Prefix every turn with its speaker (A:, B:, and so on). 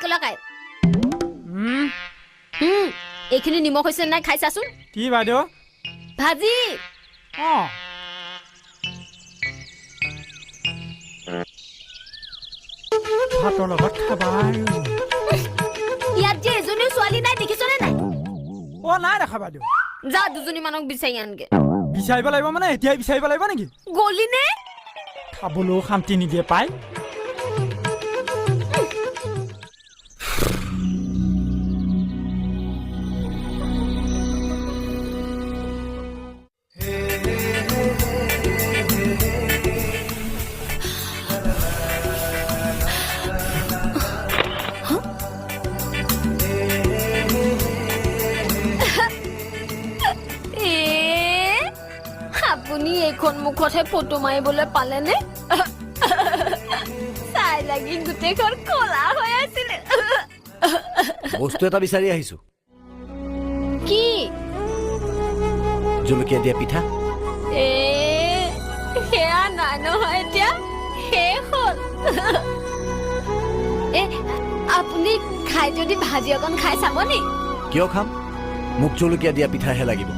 A: মছলা খায় এইখিনি নিমখ হৈছে নাই খাই চাচোন
B: কি বাইদেউ
A: ভাজি
B: ভাতৰ লগত খাবা
A: ইয়াত যে এজনীও ছোৱালী নাই দেখিছনে নাই
B: নাই দেখা বাইদেউ
A: যা দুজনী মানক বিচাৰি আনগে
B: বিচাৰিব লাগিব মানে এতিয়াই বিচাৰিব লাগিব নেকি
A: গলি নে
B: খাবলৈও শান্তি নিদিয়ে পাই
A: আপুনি এইখন মুখতহে ফটো মাৰিবলৈ পালেনে চাই লাগি গোটেইখন কলা হৈ আছিলে
C: বস্তু এটা বিচাৰি আহিছো
A: কি
C: জলকীয়া দিয়া পিঠা
A: সেয়া নাই নহয় এতিয়া শেষ হ'ল আপুনি খাই যদি ভাজি অকণ খাই চাব নি
C: কিয় খাম মোক জলকীয়া দিয়া পিঠাহে লাগিব